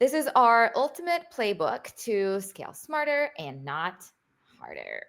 This is our ultimate playbook to scale smarter and not harder.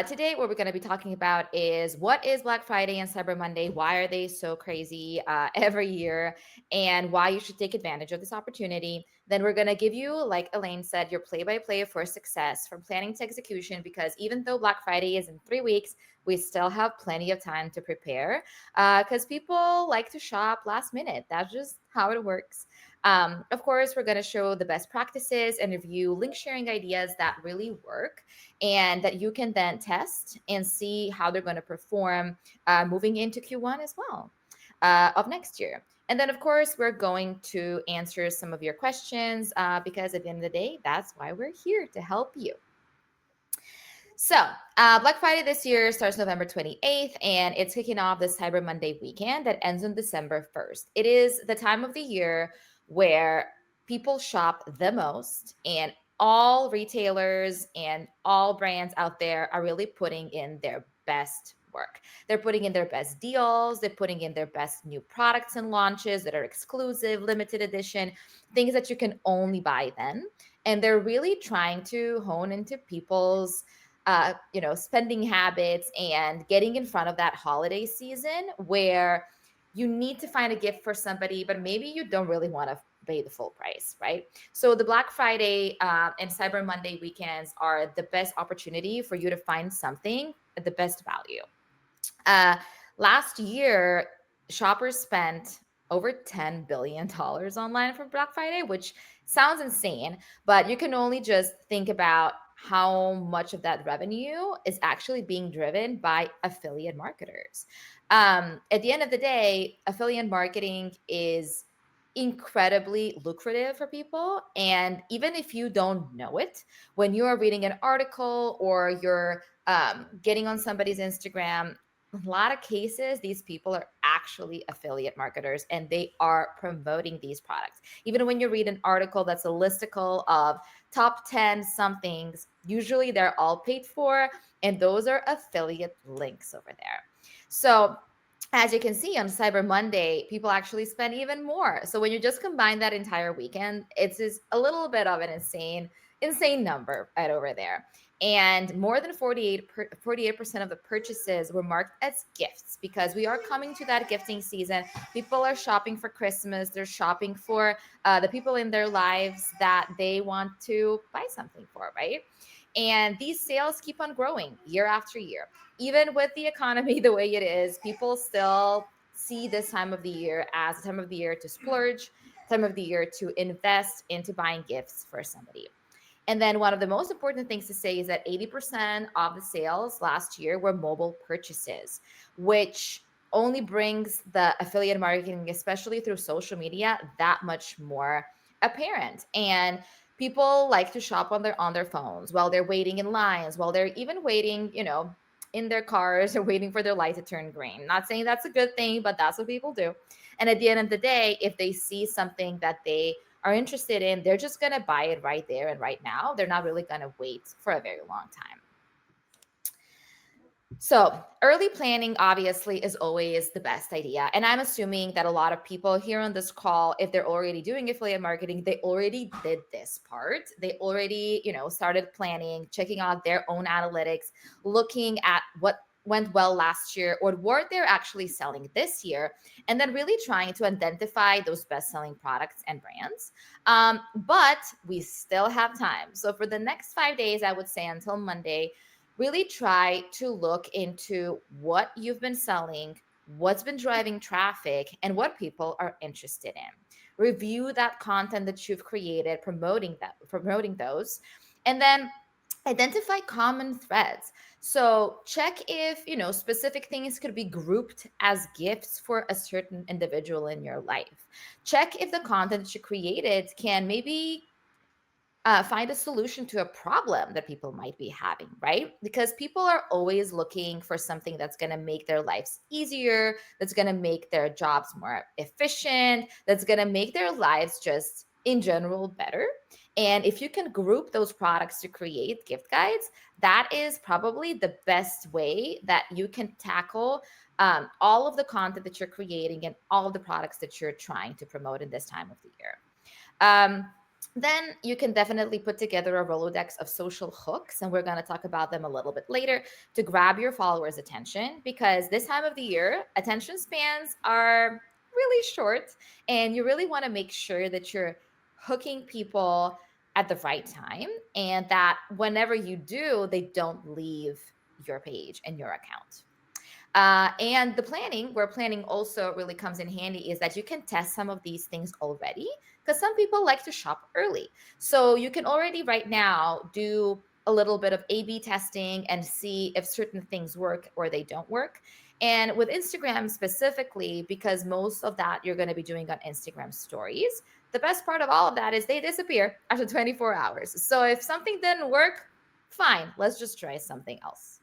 Today, what we're going to be talking about is what is Black Friday and Cyber Monday? Why are they so crazy every year? And why you should take advantage of this opportunity. Then we're going to give you, like Elaine said, your play by play for success from planning to execution. Because even though Black Friday is in 3 weeks, we still have plenty of time to prepare because people like to shop last minute. That's just how it works. Of course, we're going to show the best practices and review link sharing ideas that really work and that you can then test and see how they're going to perform moving into Q1 as well of next year. And then, of course, we're going to answer some of your questions because at the end of the day, that's why we're here to help you. So, Black Friday this year starts November 28th, and it's kicking off the Cyber Monday weekend that ends on December 1st. It is the time of the year where people shop the most, and all retailers and all brands out there are really putting in their best work. They're putting in their best deals, they're putting in their best new products and launches that are exclusive, limited edition, things that you can only buy then. And they're really trying to hone into people's spending habits and getting in front of that holiday season where you need to find a gift for somebody, but maybe you don't really want to pay the full price, right? So the Black Friday and Cyber Monday weekends are the best opportunity for you to find something at the best value. Uh, Last year, shoppers spent over $10 billion online for Black Friday, which sounds insane, but you can only just think about how much of that revenue is actually being driven by affiliate marketers. At the end of the day, affiliate marketing is incredibly lucrative for people. And even if you don't know it, when you are reading an article or you're getting on somebody's Instagram, a lot of cases, these people are actually affiliate marketers and they are promoting these products. Even when you read an article that's a listicle of top 10 somethings, usually they're all paid for, and those are affiliate links over there. So, as you can see on Cyber Monday, people actually spend even more. So when you just combine that entire weekend, it's just a little bit of an insane number right over there. And more than 48% of the purchases were marked as gifts because we are coming to that gifting season. People are shopping for Christmas. They're shopping for the people in their lives that they want to buy something for, right? And these sales keep on growing year after year. Even with the economy the way it is, people still see this time of the year as a time of the year to splurge, time of the year to invest into buying gifts for somebody. And then one of the most important things to say is that 80% of the sales last year were mobile purchases, which only brings the affiliate marketing, especially through social media, that much more apparent. And people like to shop on their phones while they're waiting in lines, while they're even waiting, in their cars or waiting for their light to turn green. Not saying that's a good thing, but that's what people do. And at the end of the day, if they see something that they are interested in, they're just going to buy it right there and right now. They're not really going to wait for a very long time. So, early planning obviously is always the best idea. And I'm assuming that a lot of people here on this call, if they're already doing affiliate marketing, they already did this part. They already, started planning, checking out their own analytics, looking at what went well last year or what they're actually selling this year, and then really trying to identify those best selling products and brands. But we still have time. So, for the next 5 days, I would say until Monday, really try to look into what you've been selling, what's been driving traffic, and what people are interested in. Review that content that you've created, promoting those, and then identify common threads. So check if, specific things could be grouped as gifts for a certain individual in your life. Check if the content that you created can maybe find a solution to a problem that people might be having, right? Because people are always looking for something that's going to make their lives easier, that's going to make their jobs more efficient, that's going to make their lives just in general better. And if you can group those products to create gift guides, that is probably the best way that you can tackle all of the content that you're creating and all of the products that you're trying to promote in this time of the year. Then you can definitely put together a Rolodex of social hooks, and we're going to talk about them a little bit later to grab your followers' attention because this time of the year, attention spans are really short, and you really want to make sure that you're hooking people at the right time and that whenever you do, they don't leave your page and your account. And the planning, where planning also really comes in handy, is that you can test some of these things already because some people like to shop early. So you can already right now do a little bit of A B testing and see if certain things work or they don't work. And with Instagram specifically, because most of that you're going to be doing on Instagram stories, the best part of all of that is they disappear after 24 hours. So if something didn't work, fine, let's just try something else.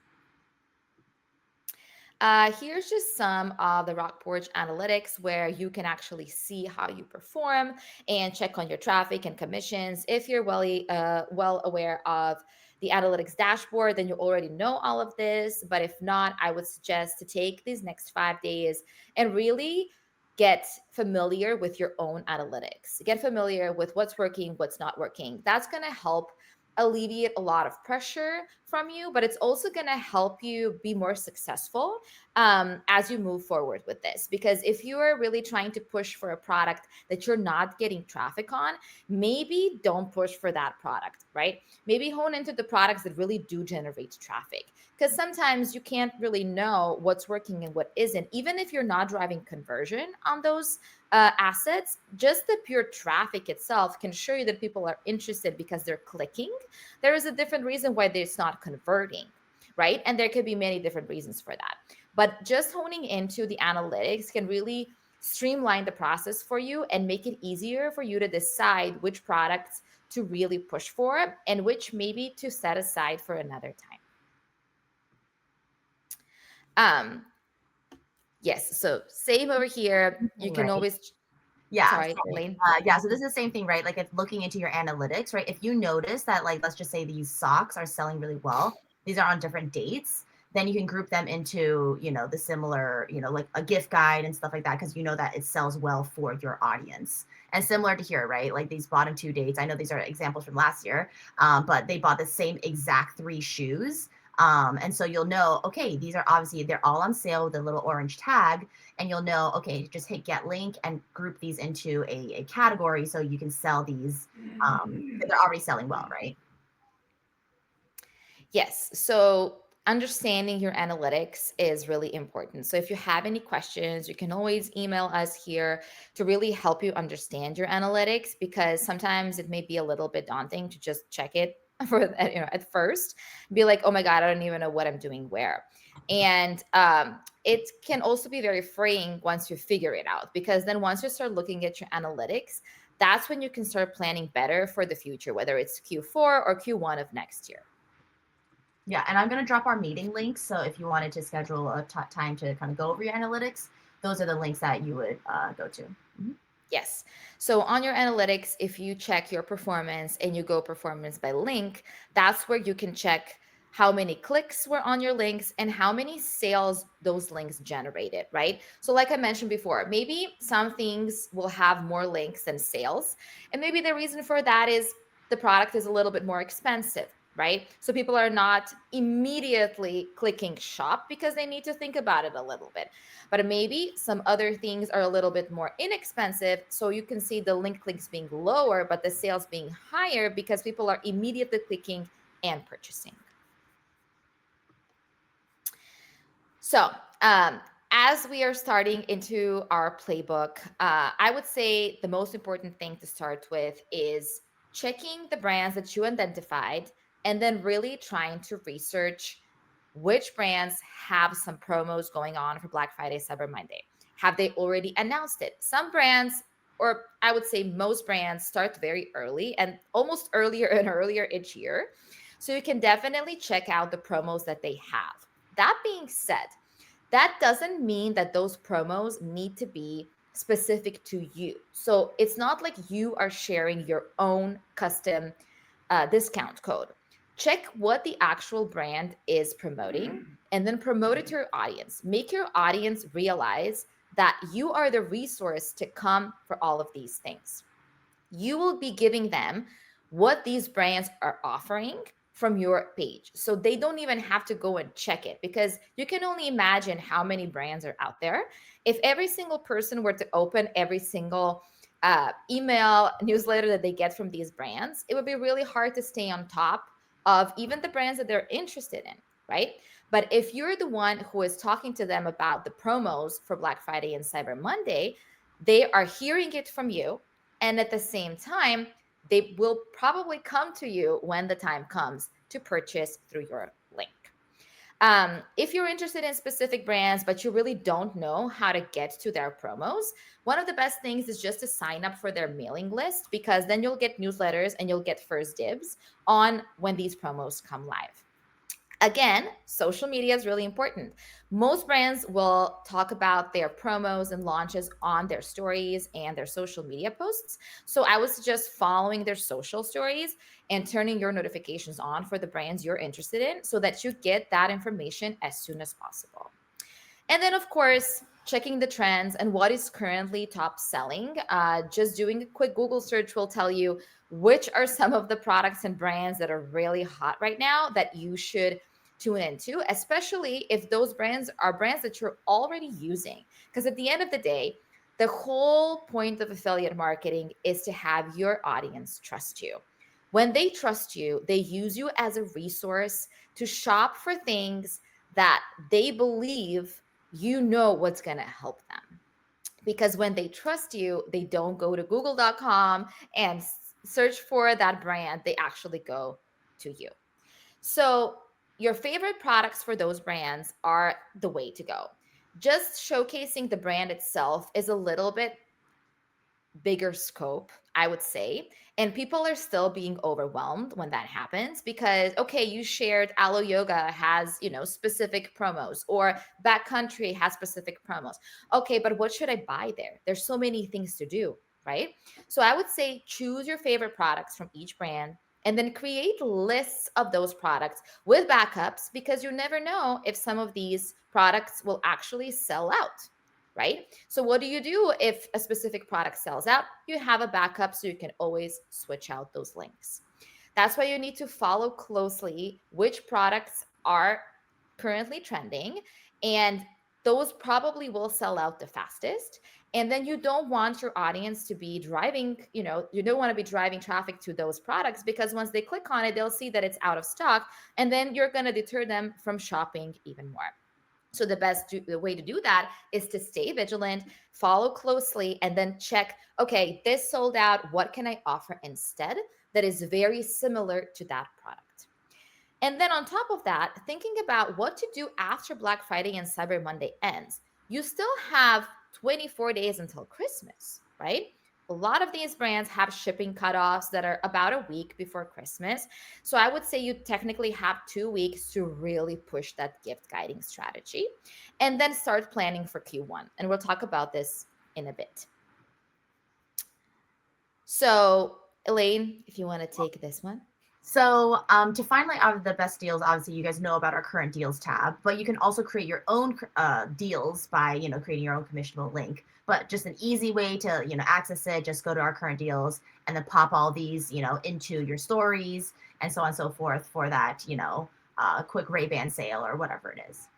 Here's just some of the Rock Porch analytics where you can actually see how you perform and check on your traffic and commissions. If you're well aware of the analytics dashboard, then you already know all of this. But if not, I would suggest to take these next 5 days and really get familiar with your own analytics. Get familiar with what's working, what's not working. That's going to help alleviate a lot of pressure from you, but it's also going to help you be more successful as you move forward with this. Because if you are really trying to push for a product that you're not getting traffic on, maybe don't push for that product, right? Maybe hone into the products that really do generate traffic. Because sometimes you can't really know what's working and what isn't, even if you're not driving conversion on those assets. Just the pure traffic itself can show you that people are interested because they're clicking. There is a different reason why it's not converting, right? And there could be many different reasons for that. But just honing into the analytics can really streamline the process for you and make it easier for you to decide which products to really push for and which maybe to set aside for another time. Um, yes, so same over here. You can Right. always, Yeah. sorry, So, Elaine. yeah. So this is the same thing, right? Like if looking into your analytics, right? If you notice that, like, let's just say these socks are selling really well, these are on different dates, then you can group them into, the similar, like a gift guide and stuff like that, because you know that it sells well for your audience. And similar to here, right? Like these bottom two dates. I know these are examples from last year, but they bought the same exact three shoes. And so you'll know, okay, these are obviously they're all on sale with a little orange tag, and you'll know, okay, just hit get link and group these into a category so you can sell these. They're already selling well, right? Yes. So understanding your analytics is really important. So if you have any questions, you can always email us here to really help you understand your analytics because sometimes it may be a little bit daunting to just check it for at first, be like, oh my god, I don't even know what I'm doing where. And it can also be very freeing once you figure it out because then once you start looking at your analytics, that's when you can start planning better for the future, whether it's Q4 or Q1 of next year. Yeah, and I'm going to drop our meeting links. So if you wanted to schedule a time to kind of go over your analytics, those are the links that you would go to. Mhm. Yes. So on your analytics, if you check your performance and you go performance by link, that's where you can check how many clicks were on your links and how many sales those links generated, right? So, like I mentioned before, maybe some things will have more links than sales. And maybe the reason for that is the product is a little bit more expensive, right? So, people are not immediately clicking shop because they need to think about it a little bit. But maybe some other things are a little bit more inexpensive. So you can see the link clicks being lower, but the sales being higher because people are immediately clicking and purchasing. So, as we are starting into our playbook, I would say the most important thing to start with is checking the brands that you identified and then really trying to research which brands have some promos going on for Black Friday, Cyber Monday. Have they already announced it? Some brands, or I would say most brands, start very early and almost earlier and earlier each year. So you can definitely check out the promos that they have. That being said, that doesn't mean that those promos need to be specific to you. So it's not like you are sharing your own custom discount code. Check what the actual brand is promoting and then promote it to your audience. Make your audience realize that you are the resource to come for all of these things. You will be giving them what these brands are offering from your page. So they don't even have to go and check it, because you can only imagine how many brands are out there. If every single person were to open every single email newsletter that they get from these brands, it would be really hard to stay on top of even the brands that they're interested in, right? But if you're the one who is talking to them about the promos for Black Friday and Cyber Monday, they are hearing it from you. And at the same time, they will probably come to you when the time comes to purchase through your link. If you're interested in specific brands, but you really don't know how to get to their promos, one of the best things is just to sign up for their mailing list, because then you'll get newsletters and you'll get first dibs on when these promos come live. Again, social media is really important. Most brands will talk about their promos and launches on their stories and their social media posts. So I would suggest following their social stories and turning your notifications on for the brands you're interested in, so that you get that information as soon as possible. And then, of course, checking the trends and what is currently top selling. Just doing a quick Google search will tell you which are some of the products and brands that are really hot right now that you should tune into, especially if those brands are brands that you're already using. Because at the end of the day, the whole point of affiliate marketing is to have your audience trust you. When they trust you, they use you as a resource to shop for things that they believe you know what's going to help them. Because when they trust you, they don't go to google.com and search for that brand, they actually go to you. So your favorite products for those brands are the way to go. Just showcasing the brand itself is a little bit bigger scope, I would say. And people are still being overwhelmed when that happens, because, okay, you shared Aloe Yoga has, specific promos, or Backcountry has specific promos. Okay, but what should I buy there? There's so many things to do, right? So I would say choose your favorite products from each brand and then create lists of those products with backups, because you never know if some of these products will actually sell out, right? So what do you do if a specific product sells out? You have a backup so you can always switch out those links. That's why you need to follow closely which products are currently trending, and those probably will sell out the fastest. And then you don't want your audience to be driving, you don't want to be driving traffic to those products, because once they click on it, they'll see that it's out of stock, and then you're going to deter them from shopping even more. So the way to do that is to stay vigilant, follow closely, and then check, okay, this sold out. What can I offer instead that is very similar to that product? And then on top of that, thinking about what to do after Black Friday and Cyber Monday ends. You still have 24 days until Christmas, right? A lot of these brands have shipping cutoffs that are about a week before Christmas. So I would say you technically have 2 weeks to really push that gift guiding strategy and then start planning for Q1. And we'll talk about this in a bit. So, Elaine, if you want to take this one. So to find like out of the best deals, obviously you guys know about our current deals tab, but you can also create your own deals by creating your own commissionable link. But just an easy way to access it, just go to our current deals and then pop all these into your stories and so on and so forth for that quick Ray-Ban sale or whatever it is.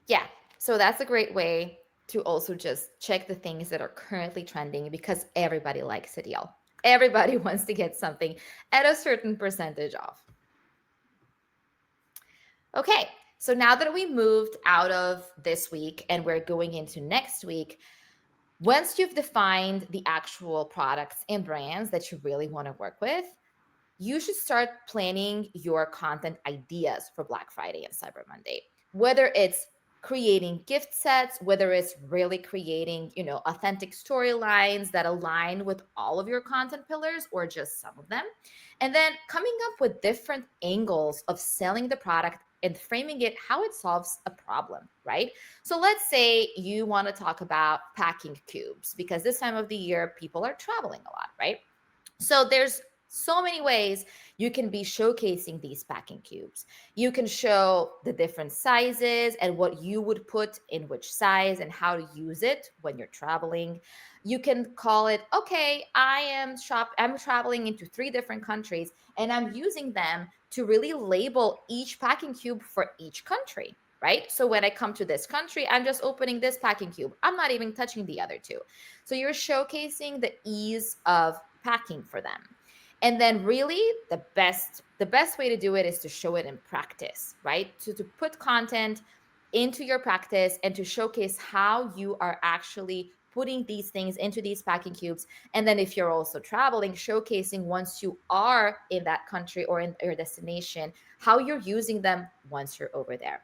Yeah, so that's a great way to also just check the things that are currently trending, because everybody likes a deal. Everybody wants to get something at a certain percentage off. Okay, so now that we moved out of this week and we're going into next week, once you've defined the actual products and brands that you really want to work with, you should start planning your content ideas for Black Friday and Cyber Monday. Whether it's creating gift sets, whether it's really creating, authentic storylines that align with all of your content pillars or just some of them. And then coming up with different angles of selling the product and framing it how it solves a problem, right? So let's say you want to talk about packing cubes, because this time of the year people are traveling a lot, right? So there's So many ways you can be showcasing these packing cubes. You can show the different sizes and what you would put in which size and how to use it when you're traveling. You can call it, okay, I'm traveling into 3 different countries and I'm using them to really label each packing cube for each country. Right? So when I come to this country, I'm just opening this packing cube. I'm not even touching the other two. So you're showcasing the ease of packing for them. And then really the best way to do it is to show it in practice, right? To put content into your practice and to showcase how you are actually putting these things into these packing cubes. And then if you're also traveling, showcasing once you are in that country or in your destination, how you're using them once you're over there.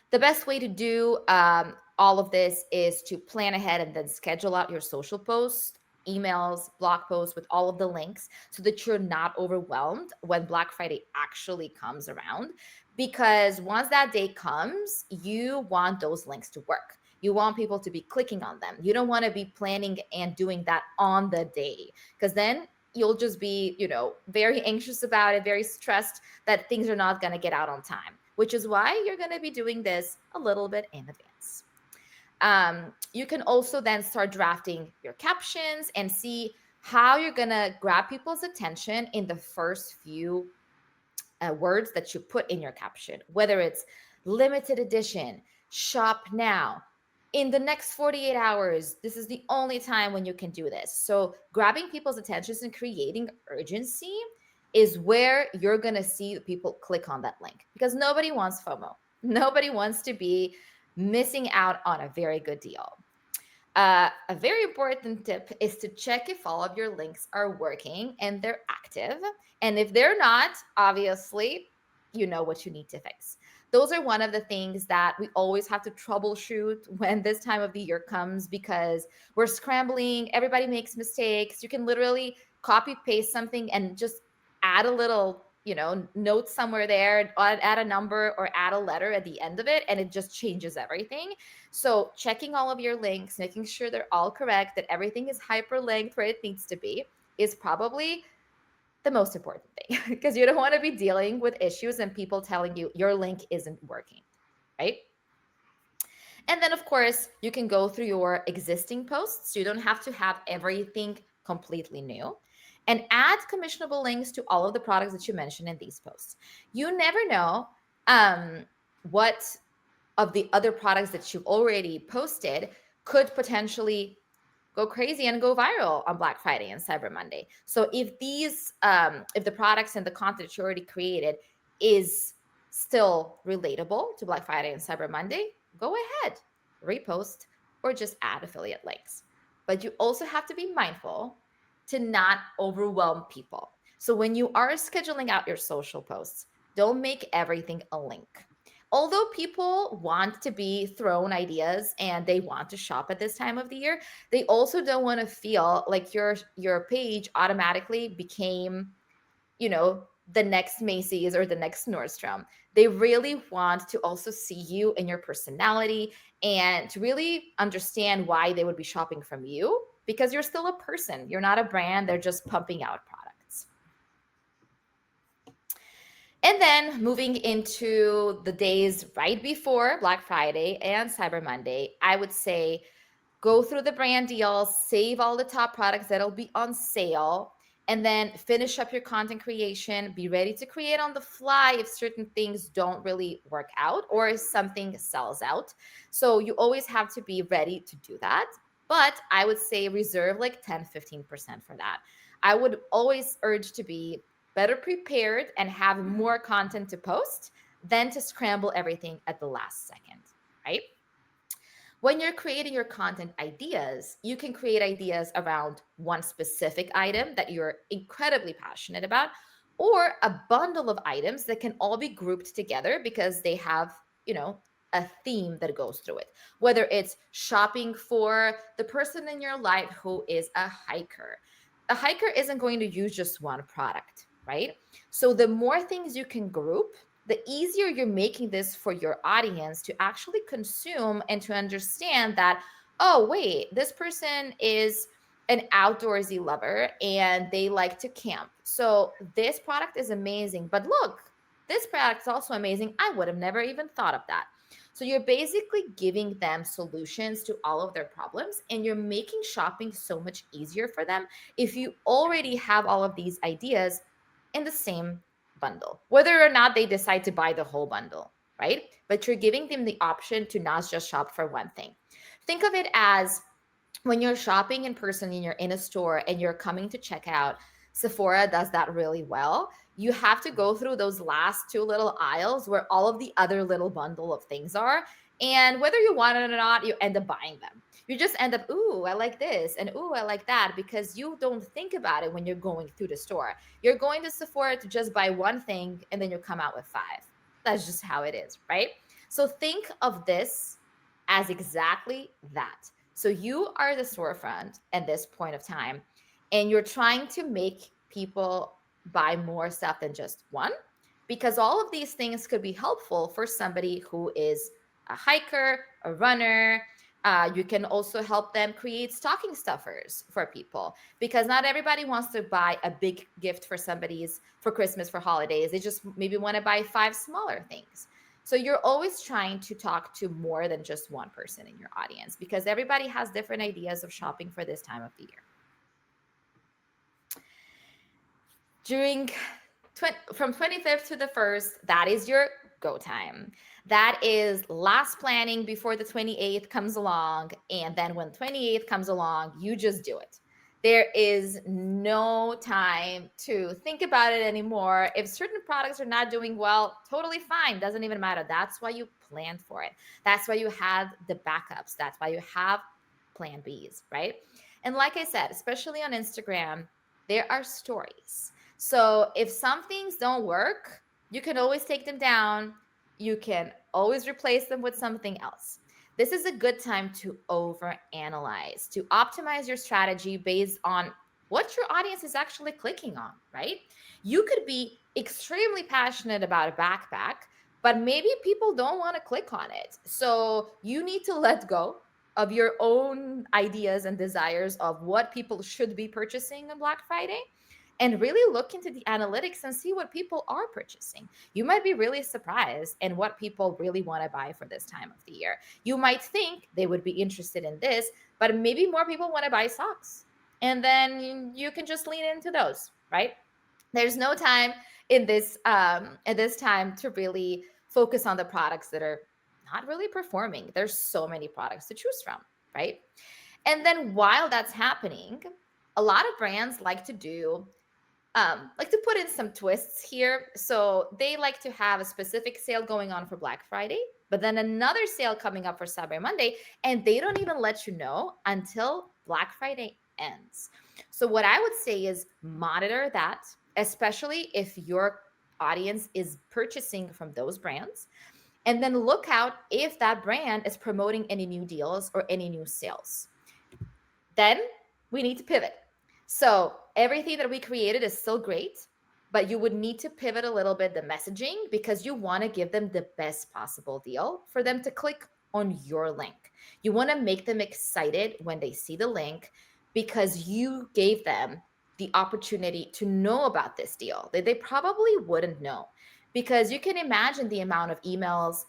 The best way to do all of this is to plan ahead and then schedule out your social posts, emails, blog posts with all of the links so that you're not overwhelmed when Black Friday actually comes around. Because once that day comes, you want those links to work. You want people to be clicking on them. You don't want to be planning and doing that on the day because then you'll just be, very anxious about it, very stressed that things are not going to get out on time, which is why you're going to be doing this a little bit in advance. You can also then start drafting your captions and see how you're going to grab people's attention in the first few words that you put in your caption, whether it's limited edition, shop now, in the next 48 hours, this is the only time when you can do this. So, grabbing people's attentions and creating urgency is where you're going to see people click on that link because nobody wants FOMO. Nobody wants to be missing out on a very good deal. A very important tip is to check if all of your links are working and they're active. And if they're not, obviously, you know what you need to fix. Those are one of the things that we always have to troubleshoot when this time of the year comes because we're scrambling, everybody makes mistakes. You can literally copy paste something and just add a little note somewhere there, add a number or add a letter at the end of it and it just changes everything. So checking all of your links, making sure they're all correct, that everything is hyperlinked where it needs to be, is probably the most important thing because you don't want to be dealing with issues and people telling you your link isn't working, right? And then, of course, you can go through your existing posts. You don't have to have everything completely new and add commissionable links to all of the products that you mentioned in these posts. You never know what of the other products that you've already posted could potentially go crazy and go viral on Black Friday and Cyber Monday. So if the products and the content that you already created is still relatable to Black Friday and Cyber Monday, go ahead, repost, or just add affiliate links. But you also have to be mindful to not overwhelm people. So when you are scheduling out your social posts, don't make everything a link. Although people want to be thrown ideas and they want to shop at this time of the year, they also don't want to feel like your page automatically became, the next Macy's or the next Nordstrom. They really want to also see you and your personality and to really understand why they would be shopping from you because you're still a person. You're not a brand. They're just pumping out products. And then moving into the days right before Black Friday and Cyber Monday, I would say go through the brand deals, save all the top products that'll be on sale, and then finish up your content creation. Be ready to create on the fly if certain things don't really work out or if something sells out. So you always have to be ready to do that. But I would say reserve like 10-15% for that. I would always urge to be better prepared and have more content to post than to scramble everything at the last second, right? When you're creating your content ideas, you can create ideas around one specific item that you're incredibly passionate about, or a bundle of items that can all be grouped together because they have, a theme that goes through it. Whether it's shopping for the person in your life who is a hiker isn't going to use just one product, right? So the more things you can group, the easier you're making this for your audience to actually consume and to understand that, oh, wait, this person is an outdoorsy lover and they like to camp. So this product is amazing. But look, this product is also amazing. I would have never even thought of that. So you're basically giving them solutions to all of their problems and you're making shopping so much easier for them if you already have all of these ideas in the same bundle, whether or not they decide to buy the whole bundle, right? But you're giving them the option to not just shop for one thing. Think of it as when you're shopping in person and you're in a store and you're coming to check out. Sephora does that really well. You have to go through those last two little aisles where all of the other little bundle of things are. And whether you want it or not, you end up buying them. You just end up, ooh, I like this, and ooh, I like that, because you don't think about it when you're going through the store. You're going to Sephora to just buy one thing and then you come out with five. That's just how it is, right? So think of this as exactly that. So you are the storefront at this point of time, and you're trying to make people buy more stuff than just one, because all of these things could be helpful for somebody who is a hiker, a runner. You can also help them create stocking stuffers for people because not everybody wants to buy a big gift for somebody's for Christmas, for holidays. They just maybe want to buy five smaller things. So you're always trying to talk to more than just one person in your audience because everybody has different ideas of shopping for this time of the year. During from 25th to the 1st, that is your go time. That is last planning before the 28th comes along. And then when 28th comes along, you just do it. There is no time to think about it anymore. If certain products are not doing well, totally fine. Doesn't even matter. That's why you planned for it. That's why you had the backups. That's why you have plan Bs, right? And like I said, especially on Instagram, there are stories. So if some things don't work, you can always take them down. You can always replace them with something else. This is a good time to overanalyze, to optimize your strategy based on what your audience is actually clicking on, right? You could be extremely passionate about a backpack, but maybe people don't want to click on it. So you need to let go of your own ideas and desires of what people should be purchasing on Black Friday and really look into the analytics and see what people are purchasing. You might be really surprised in what people really want to buy for this time of the year. You might think they would be interested in this, but maybe more people want to buy socks. And then you can just lean into those, right? There's no time in this at this time to really focus on the products that are not really performing. There's so many products to choose from, right? And then while that's happening, a lot of brands like to put in some twists here. So they like to have a specific sale going on for Black Friday, but then another sale coming up for Cyber Monday, and they don't even let you know until Black Friday ends. So what I would say is monitor that, especially if your audience is purchasing from those brands, and then look out if that brand is promoting any new deals or any new sales. Then we need to pivot. So everything that we created is still great, but you would need to pivot a little bit the messaging because you want to give them the best possible deal for them to click on your link. You want to make them excited when they see the link because you gave them the opportunity to know about this deal that they probably wouldn't know. Because you can imagine the amount of emails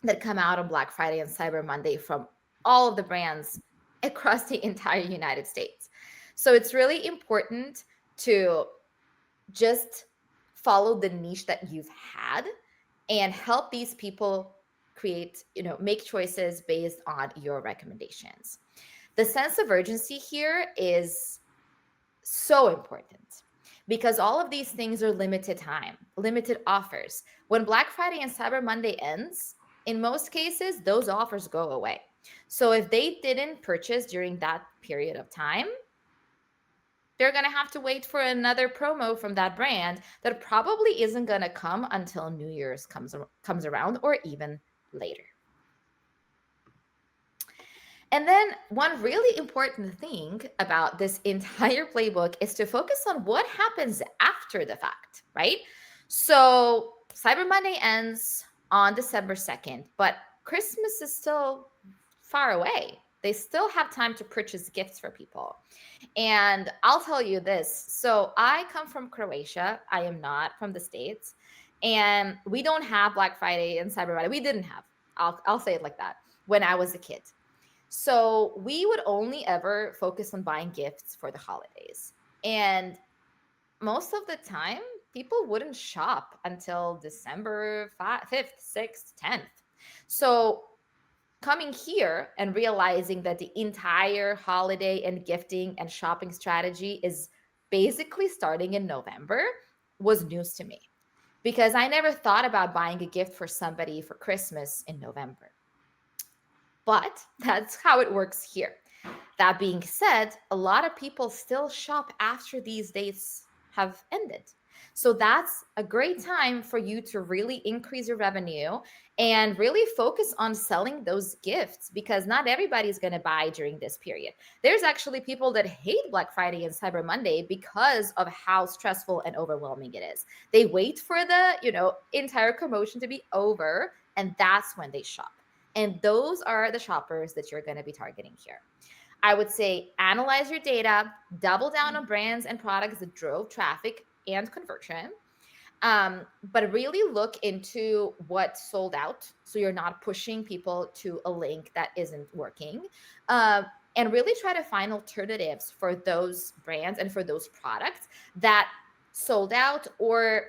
that come out on Black Friday and Cyber Monday from all of the brands across the entire United States. So it's really important to just follow the niche that you've had and help these people create, make choices based on your recommendations. The sense of urgency here is so important because all of these things are limited time, limited offers. When Black Friday and Cyber Monday ends, in most cases, those offers go away. So if they didn't purchase during that period of time, they're going to have to wait for another promo from that brand that probably isn't going to come until New Year's comes around or even later. And then one really important thing about this entire playbook is to focus on what happens after the fact, right? So Cyber Monday ends on December 2nd, but Christmas is still far away. They still have time to purchase gifts for people. And I'll tell you this. So I come from Croatia. I am not from the States. And we don't have Black Friday and Cyber Monday. We didn't have. I'll say it like that when I was a kid. So we would only ever focus on buying gifts for the holidays. And most of the time, people wouldn't shop until December 5th, 6th, 10th. So coming here and realizing that the entire holiday and gifting and shopping strategy is basically starting in November was news to me because I never thought about buying a gift for somebody for Christmas in November. But that's how it works here. That being said, a lot of people still shop after these dates have ended. So that's a great time for you to really increase your revenue and really focus on selling those gifts because not everybody's going to buy during this period. There's actually people that hate Black Friday and Cyber Monday because of how stressful and overwhelming it is. They wait for the, entire commotion to be over and that's when they shop. And those are the shoppers that you're going to be targeting here. I would say analyze your data, double down on brands and products that drove traffic and conversion. But really look into what sold out so you're not pushing people to a link that isn't working. And really try to find alternatives for those brands and for those products that sold out or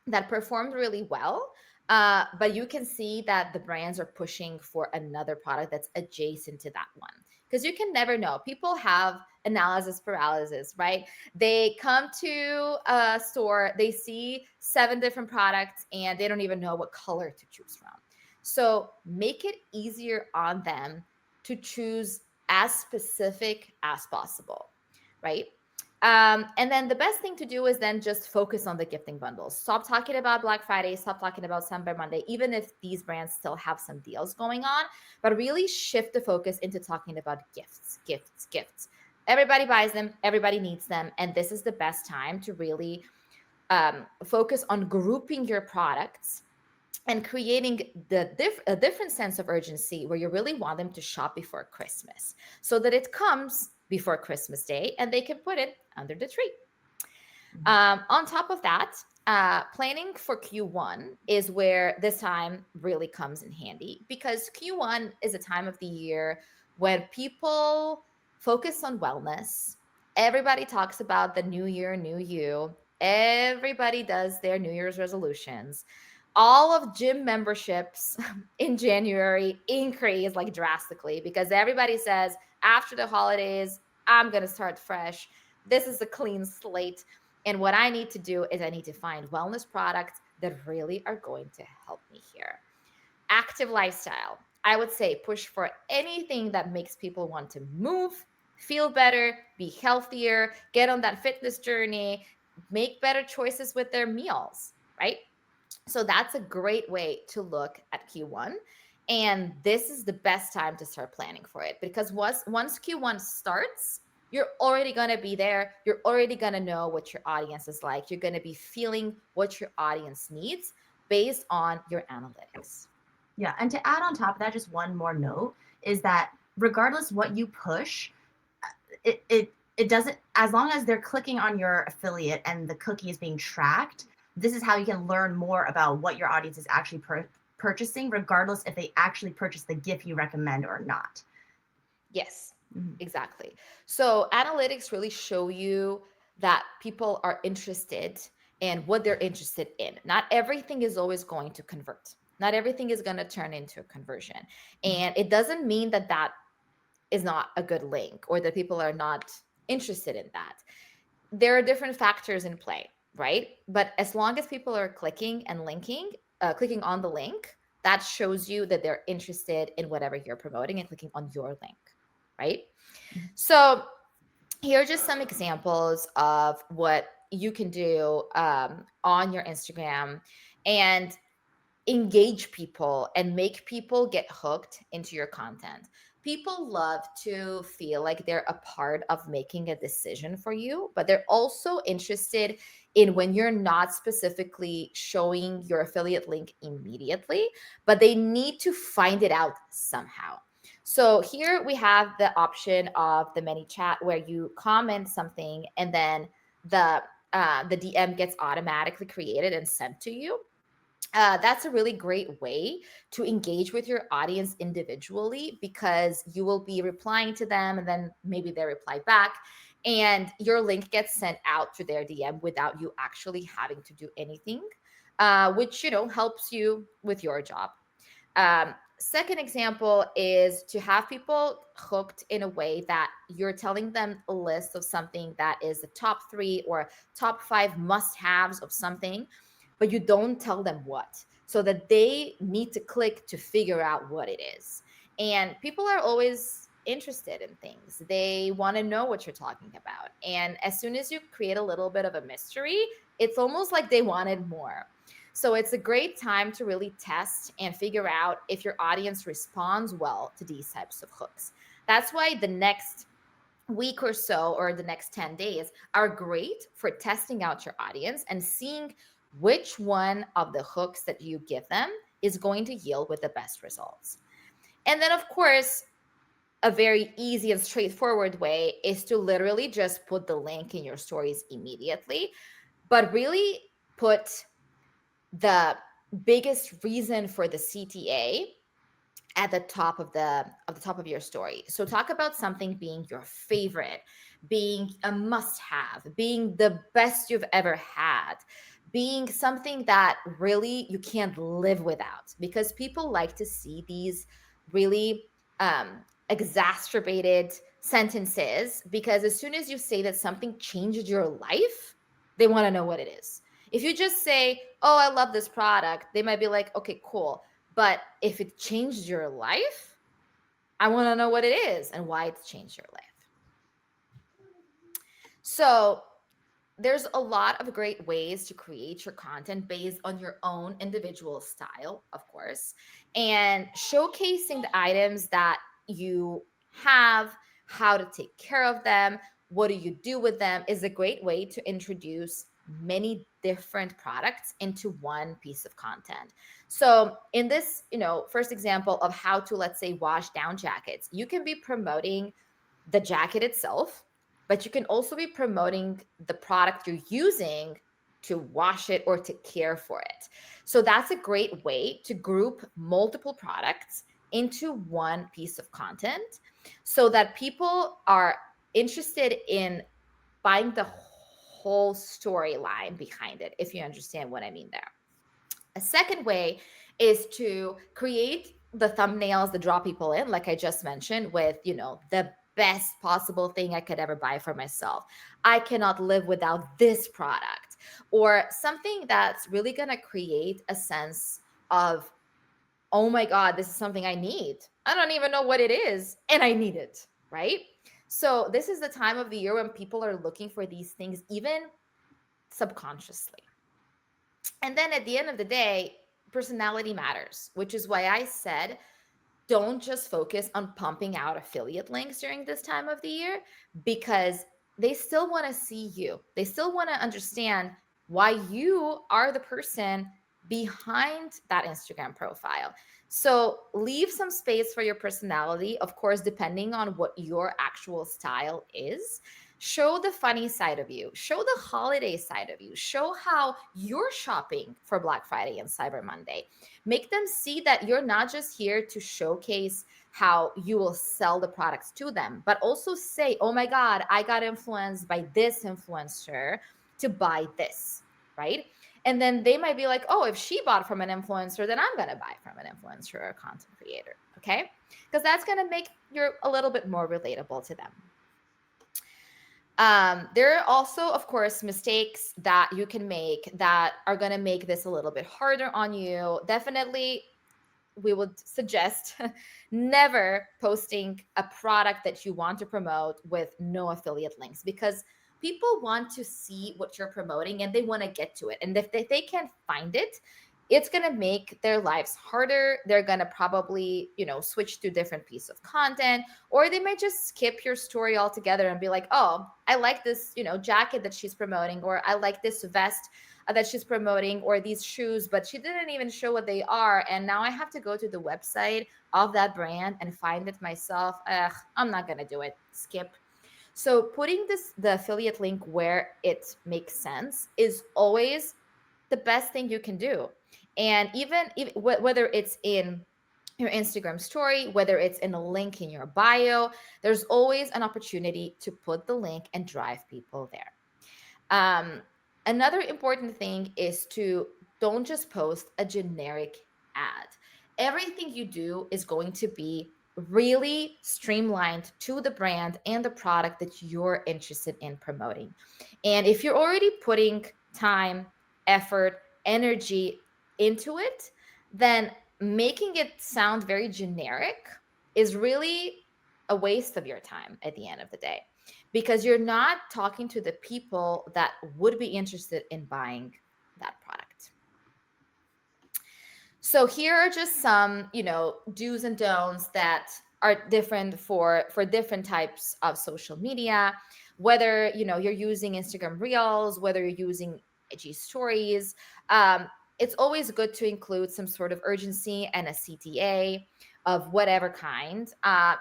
that performed really well. But you can see that the brands are pushing for another product that's adjacent to that one. Because you can never know. People have analysis paralysis, right? They come to a store, they see 7 different products, and they don't even know what color to choose from. So make it easier on them to choose as specific as possible, right? And then the best thing to do is then just focus on the gifting bundles. Stop talking about Black Friday, stop talking about Cyber Monday, even if these brands still have some deals going on, but really shift the focus into talking about gifts, gifts, gifts. Everybody buys them, everybody needs them. And this is the best time to really focus on grouping your products and creating a different sense of urgency where you really want them to shop before Christmas so that it comes before Christmas Day and they can put it under the tree. On top of that, planning for Q1 is where this time really comes in handy because Q1 is a time of the year when people focus on wellness. Everybody talks about the new year, new you. Everybody does their New Year's resolutions. All of gym memberships in January increase like drastically because everybody says after the holidays, I'm going to start fresh. This is a clean slate. And what I need to do is I need to find wellness products that really are going to help me here. Active lifestyle. I would say push for anything that makes people want to move, feel better, be healthier, get on that fitness journey, make better choices with their meals, right? So that's a great way to look at Q1. And this is the best time to start planning for it because once Q1 starts, you're already going to be there. You're already going to know what your audience is like. You're going to be feeling what your audience needs based on your analytics. Yeah, and to add on top of that, just one more note is that regardless what you push, it doesn't, as long as they're clicking on your affiliate and the cookie is being tracked, this is how you can learn more about what your audience is actually purchasing, regardless if they actually purchase the gift you recommend or not. Yes, exactly. So analytics really show you that people are interested in what they're interested in. Not everything is always going to convert. Not everything is going to turn into a conversion. And it doesn't mean that that is not a good link or that people are not interested in that. There are different factors in play, right? But as long as people are clicking and linking, clicking on the link, that shows you that they're interested in whatever you're promoting and clicking on your link, right? So here are just some examples of what you can do on your Instagram and engage people and make people get hooked into your content. People love to feel like they're a part of making a decision for you, but they're also interested in when you're not specifically showing your affiliate link immediately, but they need to find it out somehow. So here we have the option of the mini chat where you comment something and then the the DM gets automatically created and sent to you. That's a really great way to engage with your audience individually because you will be replying to them and then maybe they reply back and your link gets sent out to their DM without you actually having to do anything, which, helps you with your job. Second example is to have people hooked in a way that you're telling them a list of something that is the top three or top five must haves of something, but you don't tell them what, so that they need to click to figure out what it is. And people are always interested in things, they want to know what you're talking about. And as soon as you create a little bit of a mystery, it's almost like they wanted more. So it's a great time to really test and figure out if your audience responds well to these types of hooks. That's why the next week or so, or the next 10 days, are great for testing out your audience and seeing which one of the hooks that you give them is going to yield with the best results. And then, of course, a very easy and straightforward way is to literally just put the link in your stories immediately, but really put the biggest reason for the CTA at the top of the top of your story. So talk about something being your favorite, being a must have, being the best you've ever had, being something that really you can't live without, because people like to see these really exacerbated sentences, because as soon as you say that something changed your life, they want to know what it is. If you just say, "Oh, I love this product," they might be like, "Okay, cool." But if it changed your life, I want to know what it is and why it's changed your life. So there's a lot of great ways to create your content based on your own individual style, of course, and showcasing the items that you have, how to take care of them, what do you do with them, is a great way to introduce many different products into one piece of content. So in this, first example of how to, let's say, wash down jackets, you can be promoting the jacket itself, but you can also be promoting the product you're using to wash it or to care for it. So that's a great way to group multiple products into one piece of content so that people are interested in buying the whole storyline behind it, if you understand what I mean there. A second way is to create the thumbnails that draw people in, like I just mentioned, with, the best possible thing I could ever buy for myself. I cannot live without this product, or something that's really going to create a sense of, oh my God, this is something I need. I don't even know what it is, and I need it, right? So, this is the time of the year when people are looking for these things, even subconsciously. And then at the end of the day, personality matters, which is why I said don't just focus on pumping out affiliate links during this time of the year, because they still want to see you. They still want to understand why you are the person behind that Instagram profile. So leave some space for your personality, of course, depending on what your actual style is. Show the funny side of you, show the holiday side of you, show how you're shopping for Black Friday and Cyber Monday. Make them see that you're not just here to showcase how you will sell the products to them, but also say, oh my God, I got influenced by this influencer to buy this, right? And then they might be like, oh, if she bought from an influencer, then I'm going to buy from an influencer or a content creator, okay? Because that's going to make you a little bit more relatable to them. There are also, of course, mistakes that you can make that are going to make this a little bit harder on you. Definitely, we would suggest never posting a product that you want to promote with no affiliate links, because people want to see what you're promoting and they want to get to it. And if they can't find it, it's going to make their lives harder. They're going to probably, switch to different piece of content, or they might just skip your story altogether and be like, oh, I like this, jacket that she's promoting, or I like this vest that she's promoting, or these shoes, but she didn't even show what they are. And now I have to go to the website of that brand and find it myself. Ugh, I'm not going to do it. Skip. So putting the affiliate link where it makes sense is always the best thing you can do. And even whether it's in your Instagram story, whether it's in a link in your bio, there's always an opportunity to put the link and drive people there. Um, Another important thing is to don't just post a generic ad. Everything you do is going to be really streamlined to the brand and the product that you're interested in promoting. And if you're already putting time, effort, energy into it, then making it sound very generic is really a waste of your time at the end of the day, because you're not talking to the people that would be interested in buying that product. So here are just some, do's and don'ts that are different for different types of social media, whether, you're using Instagram Reels, whether you're using IG stories. It's always good to include some sort of urgency and a CTA of whatever kind.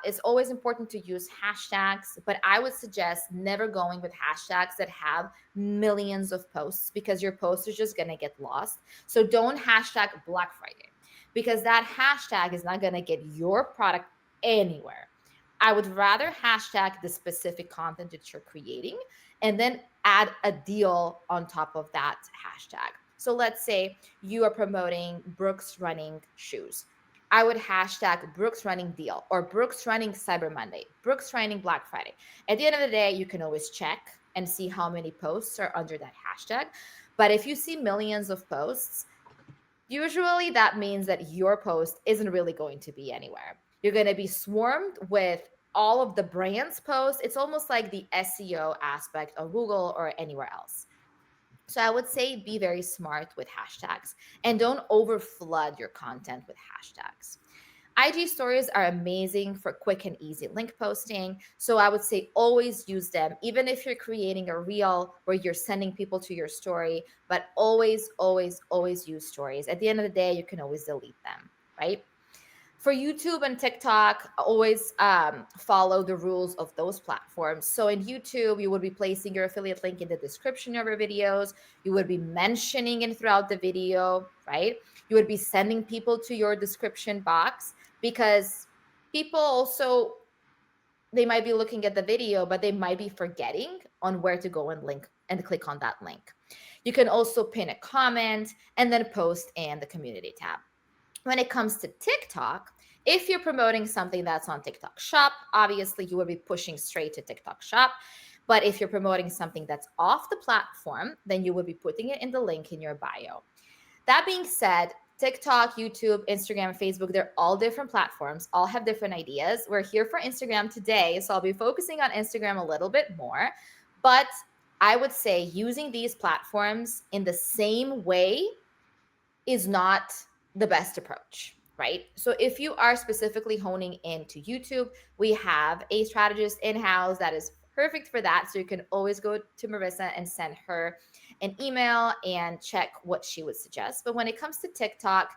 It's always important to use hashtags, but I would suggest never going with hashtags that have millions of posts, because your post is just going to get lost. So don't hashtag Black Friday, because that hashtag is not going to get your product anywhere. I would rather hashtag the specific content that you're creating and then add a deal on top of that hashtag. So let's say you are promoting Brooks Running shoes. I would hashtag Brooks Running Deal, or Brooks Running Cyber Monday, Brooks Running Black Friday. At the end of the day, you can always check and see how many posts are under that hashtag. But if you see millions of posts, usually that means that your post isn't really going to be anywhere. You're going to be swarmed with all of the brand's posts. It's almost like the SEO aspect of Google or anywhere else. So I would say be very smart with hashtags and don't overflood your content with hashtags. IG stories are amazing for quick and easy link posting. So I would say always use them, even if you're creating a reel where you're sending people to your story, but always, always, always use stories. At the end of the day, you can always delete them, right? For YouTube and TikTok, always follow the rules of those platforms. So in YouTube, you would be placing your affiliate link in the description of your videos. You would be mentioning it throughout the video, right? You would be sending people to your description box, because people also, they might be looking at the video, but they might be forgetting on where to go and link and click on that link. You can also pin a comment and then post in the community tab. When it comes to TikTok, if you're promoting something that's on TikTok Shop, obviously you will be pushing straight to TikTok Shop. But if you're promoting something that's off the platform, then you will be putting it in the link in your bio. That being said, TikTok, YouTube, Instagram, Facebook, they're all different platforms, all have different ideas. We're here for Instagram today, so I'll be focusing on Instagram a little bit more. But I would say using these platforms in the same way is not the best approach, right? So if you are specifically honing into YouTube, we have a strategist in-house that is perfect for that. So you can always go to Marissa and send her an email and check what she would suggest. But when it comes to TikTok,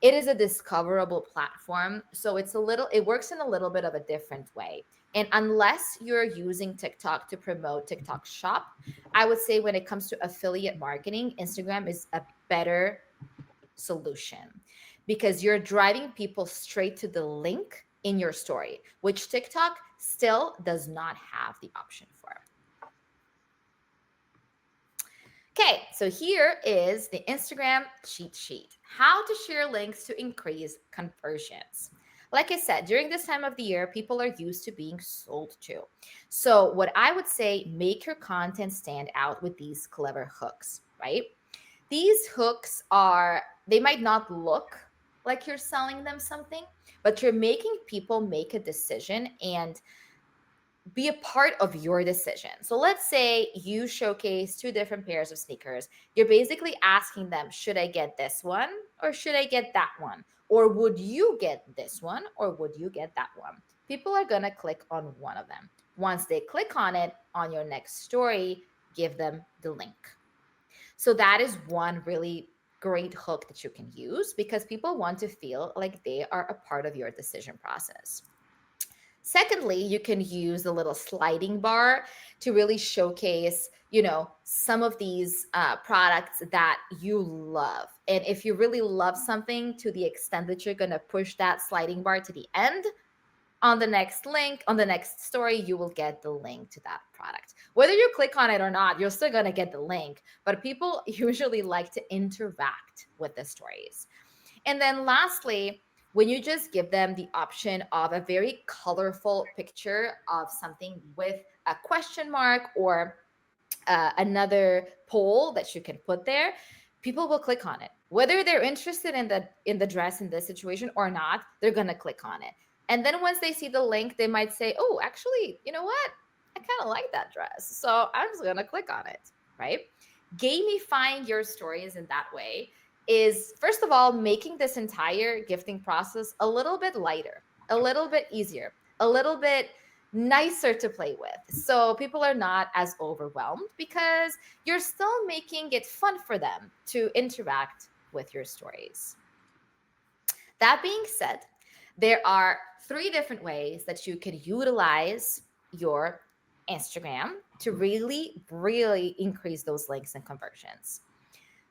it is a discoverable platform. So it works in a little bit of a different way. And unless you're using TikTok to promote TikTok Shop, I would say when it comes to affiliate marketing, Instagram is a better solution, because you're driving people straight to the link in your story, which TikTok still does not have the option for. Okay, so here is the Instagram cheat sheet: how to share links to increase conversions. Like I said, during this time of the year, people are used to being sold to. So, what I would say, make your content stand out with these clever hooks, right? These hooks they might not look like you're selling them something, but you're making people make a decision and be a part of your decision. So let's say you showcase two different pairs of sneakers. You're basically asking them, should I get this one or should I get that one? Or would you get this one or would you get that one? People are going to click on one of them. Once they click on it on your next story, give them the link. So that is one really great hook that you can use because people want to feel like they are a part of your decision process. Secondly, you can use the little sliding bar to really showcase, some of these products that you love. And if you really love something to the extent that you're going to push that sliding bar to the end, on the next link, on the next story, you will get the link to that product. Whether you click on it or not, you're still going to get the link. But people usually like to interact with the stories. And then lastly, when you just give them the option of a very colorful picture of something with a question mark or another poll that you can put there, people will click on it. Whether they're interested in the dress in this situation or not, they're gonna click on it. And then once they see the link, they might say, "Oh, actually, you know what? I kind of like that dress, so I'm just gonna click on it." Right? Gamifying your stories in that way is, first of all, making this entire gifting process a little bit lighter, a little bit easier, a little bit nicer to play with. So people are not as overwhelmed because you're still making it fun for them to interact with your stories. That being said, there are three different ways that you can utilize your Instagram to really, really increase those links and conversions.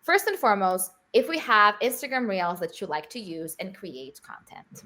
First and foremost, if we have Instagram Reels that you like to use and create content,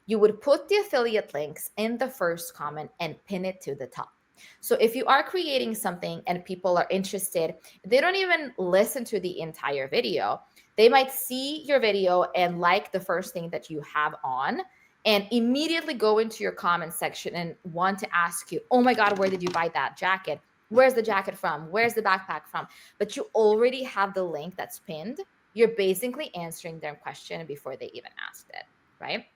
you would put the affiliate links in the first comment and pin it to the top. So if you are creating something and people are interested, they don't even listen to the entire video. They might see your video and like the first thing that you have on and immediately go into your comment section and want to ask you, "Oh my God, where did you buy that jacket? Where's the jacket from? Where's the backpack from?" But you already have the link that's pinned. You're basically answering their question before they even asked it, right?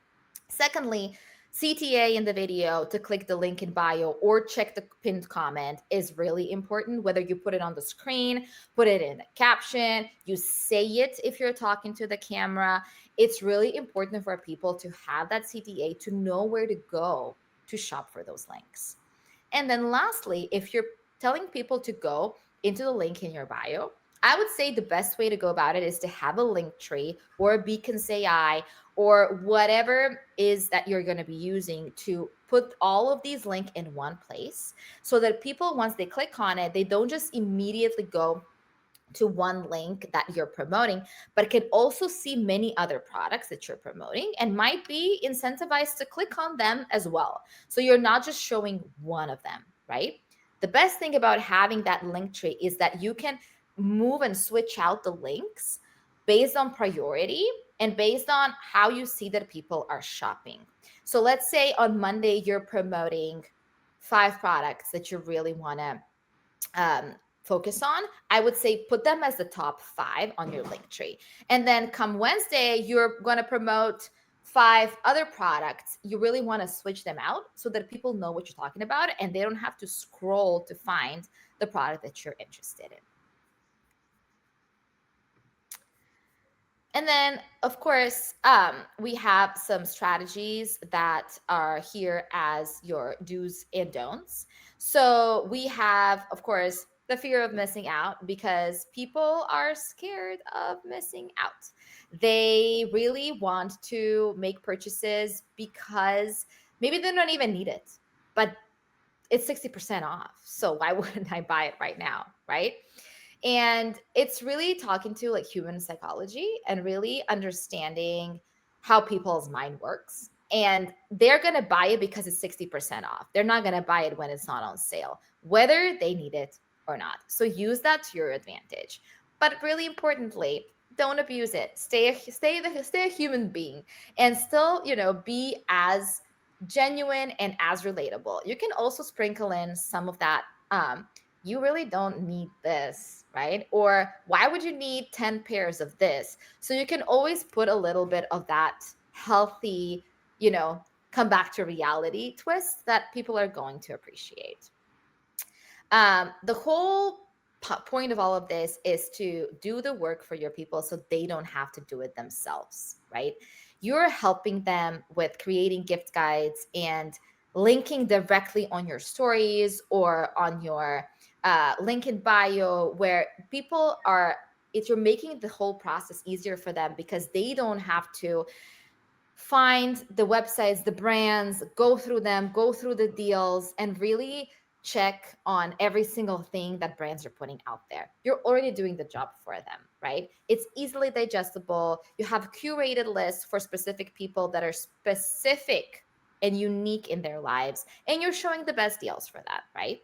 Secondly, CTA in the video to click the link in bio or check the pinned comment is really important. Whether you put it on the screen, put it in the caption, you say it if you're talking to the camera. It's really important for people to have that CTA to know where to go to shop for those links. And then lastly, if you're telling people to go into the link in your bio, I would say the best way to go about it is to have a link tree or a beacon say I or whatever is that you're going to be using to put all of these links in one place so that people, once they click on it, they don't just immediately go to one link that you're promoting, but can also see many other products that you're promoting and might be incentivized to click on them as well. So you're not just showing one of them, right? The best thing about having that link tree is that you can move and switch out the links based on priority and based on how you see that people are shopping. So let's say on Monday you're promoting 5 products that you really want to focus on. I would say put them as the top 5 on your link tree. And then come Wednesday, you're going to promote 5 other products. You really want to switch them out so that people know what you're talking about and they don't have to scroll to find the product that you're interested in. And then, of course, we have some strategies that are here as your do's and don'ts. So we have, of course, the fear of missing out because people are scared of missing out. They really want to make purchases because maybe they don't even need it, but it's 60% off. So why wouldn't I buy it right now? Right. And it's really talking to like human psychology and really understanding how people's mind works. And they're going to buy it because it's 60% off. They're not going to buy it when it's not on sale, whether they need it or not. So use that to your advantage. But really importantly, don't abuse it. Stay a human being and still, be as genuine and as relatable. You can also sprinkle in some of that you really don't need this, right? Or why would you need 10 pairs of this? So you can always put a little bit of that healthy, you know, come back to reality twist that people are going to appreciate. The whole point of all of this is to do the work for your people so they don't have to do it themselves, right? You're helping them with creating gift guides and linking directly on your stories or on your link in bio, where people are, if you're making the whole process easier for them because they don't have to find the websites, the brands, go through them, go through the deals, and really check on every single thing that brands are putting out there. You're already doing the job for them, right? It's easily digestible. You have curated lists for specific people that are specific and unique in their lives, and you're showing the best deals for that, right?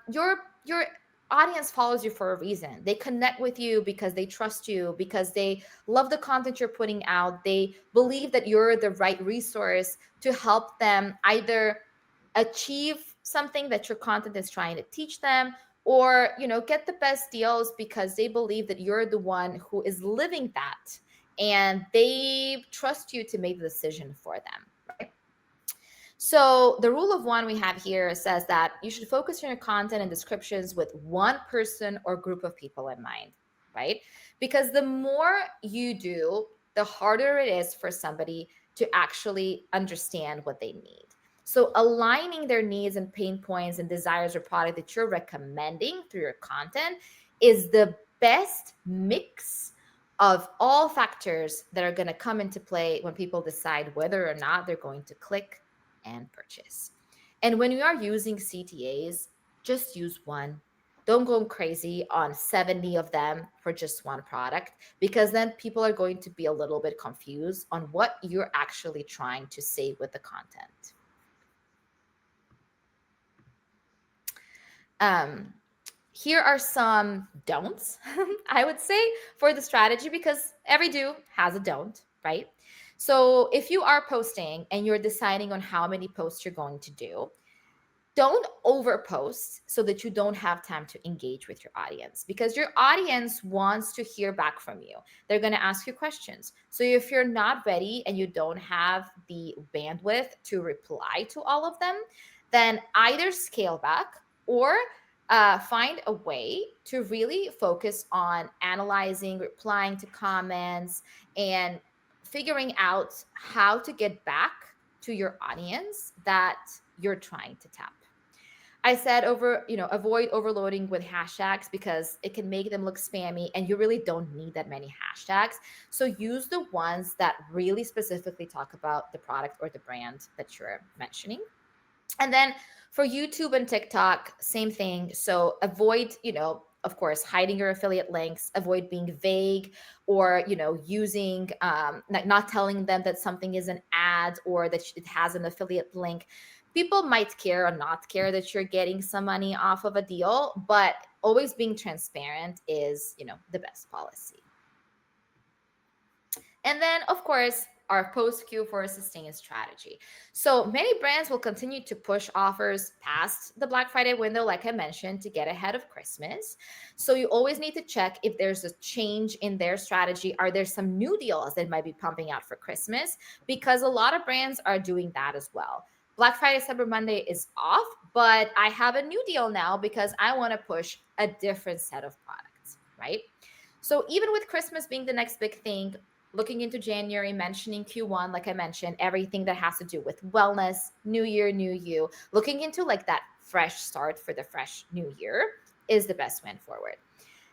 Your audience follows you for a reason. They connect with you because they trust you, because they love the content you're putting out. They believe that you're the right resource to help them either achieve something that your content is trying to teach them, or get the best deals because they believe that you're the one who is living that and they trust you to make the decision for them, right? So the rule of one we have here says that you should focus on your content and descriptions with one person or group of people in mind, right? Because the more you do, the harder it is for somebody to actually understand what they need. So aligning their needs and pain points and desires or product that you're recommending through your content is the best mix of all factors that are going to come into play when people decide whether or not they're going to click and purchase. And when you are using CTAs, just use one. Don't go crazy on 70 of them for just one product, because then people are going to be a little bit confused on what you're actually trying to say with the content. Um, Here are some don'ts, I would say, for the strategy, because every do has a don't, right? So if you are posting and you're deciding on how many posts you're going to do, don't overpost so that you don't have time to engage with your audience, because your audience wants to hear back from you. They're going to ask you questions. So if you're not ready and you don't have the bandwidth to reply to all of them, then either scale back or find a way to really focus on analyzing, replying to comments, and figuring out how to get back to your audience that you're trying to tap. I said avoid overloading with hashtags because it can make them look spammy and you really don't need that many hashtags. So use the ones that really specifically talk about the product or the brand that you're mentioning. And then for YouTube and TikTok, same thing. So avoid, of course, hiding your affiliate links, avoid being vague, or, using, not telling them that something is an ad or that it has an affiliate link. People might care or not care that you're getting some money off of a deal, but always being transparent is, the best policy. And then, of course, our post queue for a sustained strategy. So many brands will continue to push offers past the Black Friday window, like I mentioned, to get ahead of Christmas. So you always need to check if there's a change in their strategy. Are there some new deals that might be pumping out for Christmas? Because a lot of brands are doing that as well. Black Friday, Cyber Monday is off, but I have a new deal now because I want to push a different set of products, right? So even with Christmas being the next big thing, looking into January, mentioning Q1, like I mentioned, everything that has to do with wellness, new year, new you, looking into like that fresh start for the fresh new year is the best win forward.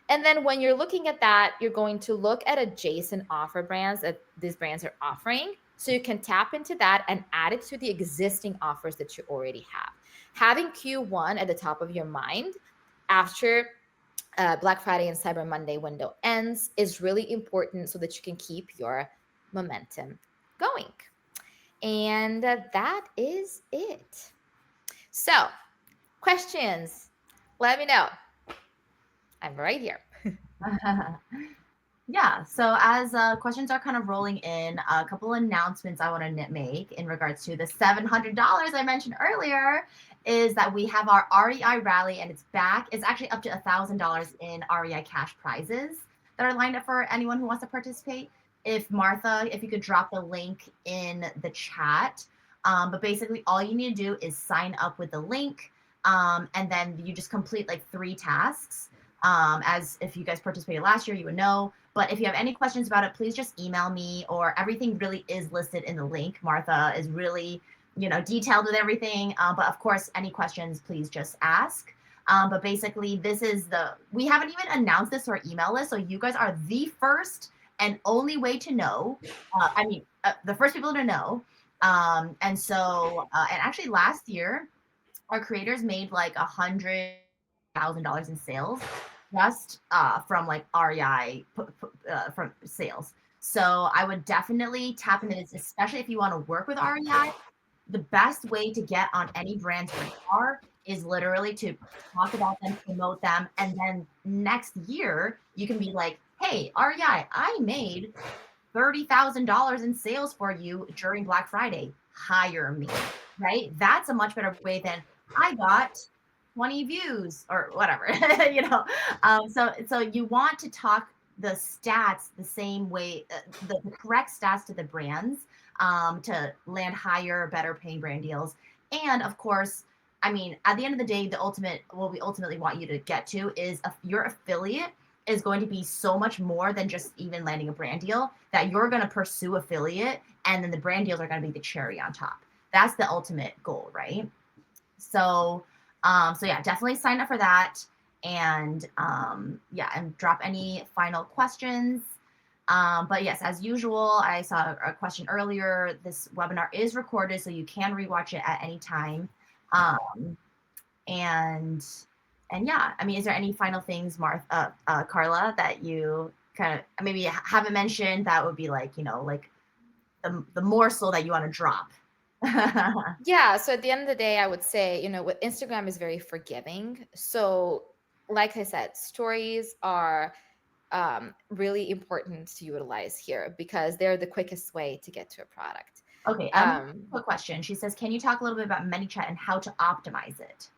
And then when you're looking at that, you're going to look at adjacent offer brands that these brands are offering. So you can tap into that and add it to the existing offers that you already have. Having Q1 at the top of your mind after Black Friday and Cyber Monday window ends is really important so that you can keep your momentum going. And that is it. So, questions, let me know. I'm right here. Yeah, so as questions are kind of rolling in, a couple announcements I want to make in regards to the $700 I mentioned earlier is that we have our REI rally and it's back. It's actually up to $1,000 in REI cash prizes that are lined up for anyone who wants to participate. if Martha, if you could drop the link in the chat. But basically, all you need to do is sign up with the link, and then you just complete like 3 tasks. As if you guys participated last year, you would know. But if you have any questions about it, please just email me, or everything really is listed in the link. Martha is really, detailed with everything. But of course, any questions, please just ask. But basically, we haven't even announced this to our email list. So you guys are the first and only way to know. The first people to know. And actually last year, our creators made like $100,000 in sales just from like REI from sales. So I would definitely tap into this, especially if you want to work with REI. The best way to get on any brand's radar is literally to talk about them, promote them, and then next year you can be like, hey, REI, I made $30,000 in sales for you during Black Friday. Hire me, right? That's a much better way than I got 20 views or whatever, So you want to talk the stats the same way, the correct stats to the brands, to land higher, better paying brand deals. And of course, at the end of the day, what we ultimately want you to get to is your affiliate is going to be so much more than just even landing a brand deal, that you're going to pursue affiliate, and then the brand deals are going to be the cherry on top. That's the ultimate goal, right? So yeah, definitely sign up for that, and and drop any final questions. But yes, as usual, I saw a question earlier. This webinar is recorded, so you can rewatch it at any time. Um, and and yeah, is there any final things, Carla, that you kind of maybe haven't mentioned that would be like, like the morsel that you want to drop? Yeah. So at the end of the day, I would say, what Instagram is very forgiving. So, like I said, stories are really important to utilize here because they're the quickest way to get to a product. Okay, quick question. She says, can you talk a little bit about ManyChat and how to optimize it?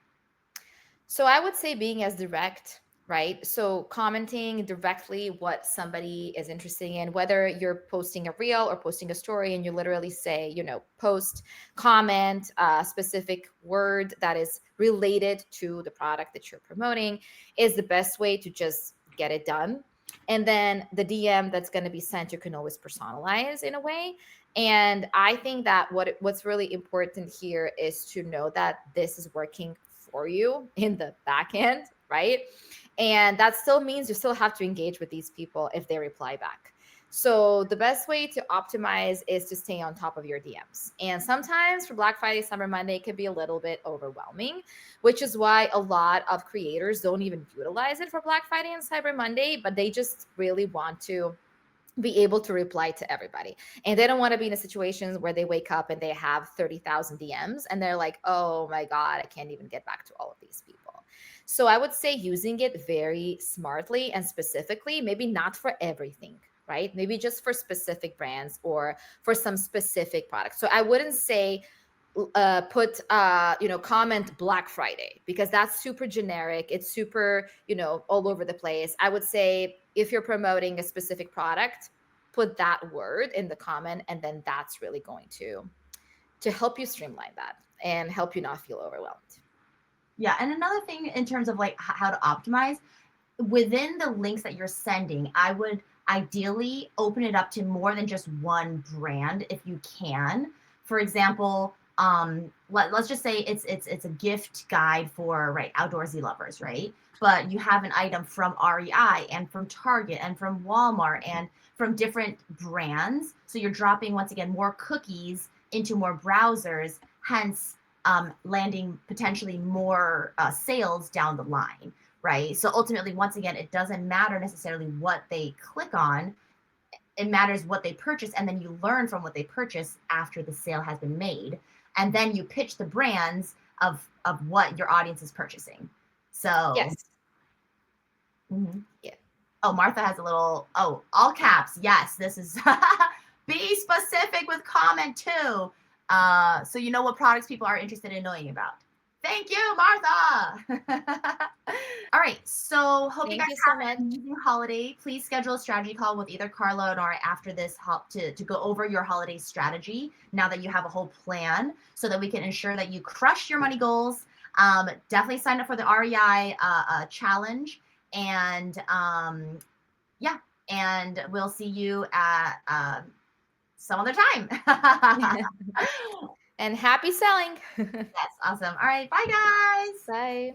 So I would say being as direct, right? So commenting directly what somebody is interested in, whether you're posting a reel or posting a story, and you literally say, post, comment a specific word that is related to the product that you're promoting, is the best way to just get it done. And then the DM that's going to be sent, you can always personalize in a way. And I think that what's really important here is to know that this is working for you in the back end, right? And that still means you still have to engage with these people if they reply back. So the best way to optimize is to stay on top of your DMs. And sometimes for Black Friday, Cyber Monday, it can be a little bit overwhelming, which is why a lot of creators don't even utilize it for Black Friday and Cyber Monday, but they just really want to be able to reply to everybody. And they don't want to be in a situation where they wake up and they have 30,000 DMs and they're like, oh my God, I can't even get back to all of these people. So I would say using it very smartly and specifically, maybe not for everything, right? Maybe just for specific brands or for some specific products. So I wouldn't say comment Black Friday, because that's super generic. It's super, all over the place. I would say if you're promoting a specific product, put that word in the comment, and then that's really going to help you streamline that and help you not feel overwhelmed. Yeah, and another thing in terms of like how to optimize within the links that you're sending, I would ideally open it up to more than just one brand if you can. For example, let's just say it's a gift guide for outdoorsy lovers, right? But you have an item from REI and from Target and from Walmart and from different brands. So you're dropping once again more cookies into more browsers, hence landing potentially more sales down the line, right? So ultimately, once again, it doesn't matter necessarily what they click on. It matters what they purchase, and then you learn from what they purchase after the sale has been made, and then you pitch the brands of what your audience is purchasing. So Yes. Mm-hmm. Yeah. Oh, Martha has a little, all caps. Yes, this is be specific with comment too. So you know what products people are interested in knowing about. Thank you, Martha. All right. So hope you Thank guys you so have much. an amazing holiday. Please schedule a strategy call with either Carla or I after this to go over your holiday strategy now that you have a whole plan so that we can ensure that you crush your money goals. Definitely sign up for the REI challenge. And yeah, and we'll see you at some other time. And happy selling. Yes, awesome. All right, bye guys. Bye.